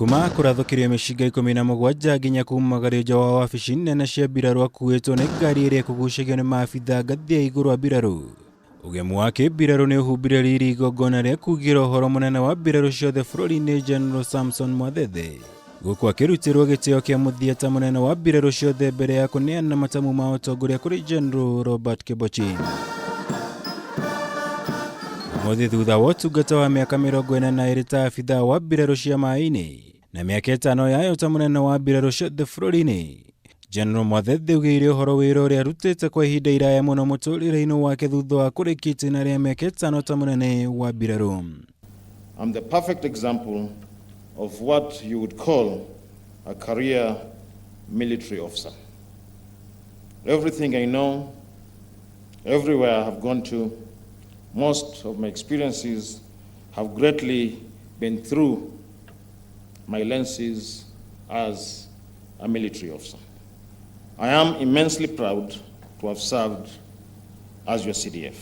Kuma kurathukirio mishiga 17 nginya kumagario nja wa wabici nene cia mbirarũ akuĩtwo nĩ ngari ĩrĩa ĩkũgucagio nĩ maabitha ngathĩ ya igũrũ wa mbirarũ. Ũgemu wa kĩmbirarũ nĩ ũhumbire riri igongona rĩa kugira ũhoro mũnene wa mbirarũ ciothe bũrũri-inĩ General Mwathethe. Gũkũ akĩrutĩrwo gĩtĩo kĩa mũthia ta mũnene wa mbirarũ ciothe mbere ya kũneana matamu ma ũtongoria kũrĩ General Robert Kibochi. Mũthĩ thutha wa ũtungata wa mĩaka 42 ta abitha wa mbirarũ cia maĩ-inĩ na mĩaka 5 yayo ta mũnene wa mbirarũ ciothe bũrũri-inĩ, General Mwathethe ugĩire ũhoro wĩra ũrĩa arutĩte kwa ihinda iraya mũno mũtũrĩre-inĩ wake thutha wa kũrĩkia itĩna rĩa mĩaka 5 ta mũnene wa mbirarũ. I'm the perfect example of what you would call a career military officer. Everything I know, everywhere I have gone to, most of my experiences have greatly been through my lenses as a military officer. I am immensely proud to have served as your CDF.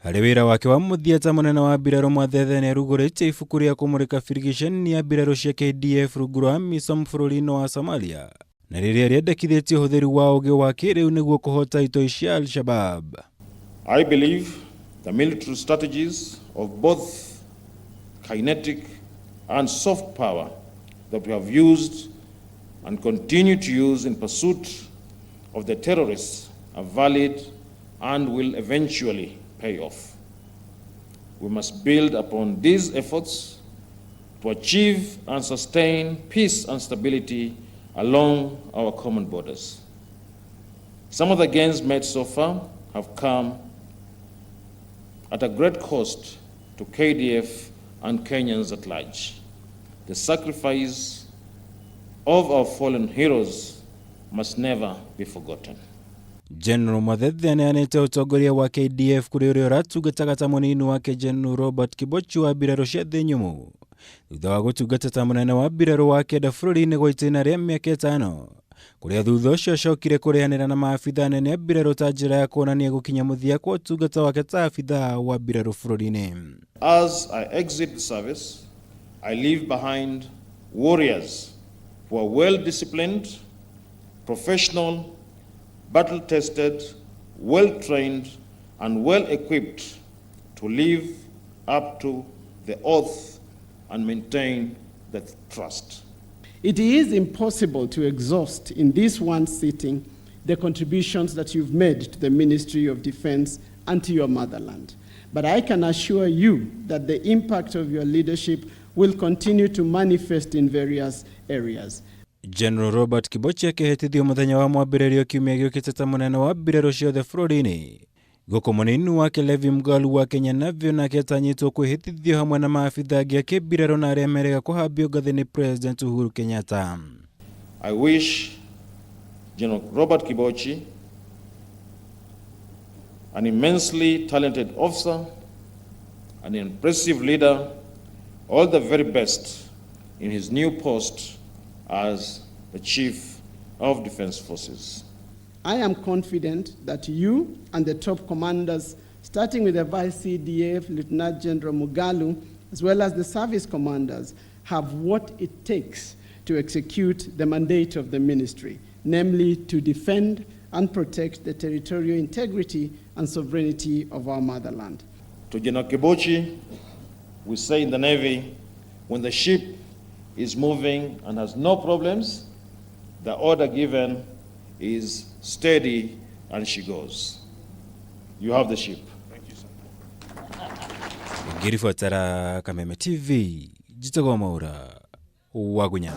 Harĩ wĩra wake wa mũthia ta mũnene wa mbirarũ, Mwathethe nĩ arugũrĩtie ibuku rĩa kũmũrĩka birigiceni ya mbirarũ cia KDF rungu rwa AMISOM bũrũri-inĩ wa Somalia, na rĩrĩa rĩendekithĩtie ũhũthĩri wa ũũgĩ wa kĩrĩu nĩguo kũhota itoi cia Al-Shabaab. I believe the military strategies of both kinetic and soft power that we have used and continue to use in pursuit of the terrorists are valid and will eventually pay off. We must build upon these efforts to achieve and sustain peace and stability along our common borders. Some of the gains made so far have come at a great cost to KDF and Kenyans at large. The sacrifice of our fallen heroes must never be forgotten. General Mwathethe nĩanĩte ũtongoria wa KDF kũrĩ ũrĩa ũratungataga ta mũnini wake General Robert Kibochi wa mbirarũ cia thĩ nyũmũ, thutha wa gũtungata ta mũnene wa mbirarũ wa kenda bũrũri-inĩ gwa itĩna rĩa mĩaka 5, kũrĩa thutha ũcio acokire kũrĩanĩra na maabitha nene a mbirarũ ta njĩra ya kuonania gũkinya mũthia kwa ũtungata wake ta abitha wa mbirarũ bũrũri-inĩ. As I exit the service, I leave behind warriors who are well-disciplined, professional, battle-tested, well-trained, and well-equipped to live up to the oath and maintain that trust. It is impossible to exhaust in this one sitting the contributions that you've made to the Ministry of Defense and to your motherland. But I can assure you that the impact of your leadership will continue to manifest in various areas. General Robert Kibochi akĩhĩtithio mũthenya wa mwambĩrĩrio kiumia gĩũkĩte ta mũnene wa mbirarũ ciothe bũrũri-inĩ. Gũkũ mũnini wake Levi Mgalu wa Kenya navyo nake atanyĩtwo kwĩhĩtithio hamwe na maabitha angĩ a kĩmbirarũ na arĩa merĩga kũhambio ngathĩ nĩ President Uhuru Kenyatta. I wish General Robert Kibochi, an immensely talented officer, an impressive leader, all the very best in his new post as the Chief of Defense Forces. I am confident that you and the top commanders, starting with the Vice CDF, Lieutenant General Mugalu, as well as the service commanders, have what it takes to execute the mandate of the ministry, namely to defend and protect the territorial integrity and sovereignty of our motherland. To General Kibochi, we say in the Navy, when the ship is moving and has no problems, the order given is steady and she goes. You have the ship. Thank you, sir. Ngirifuatara Kameme TV, Jitagwa Maura, Wagunya.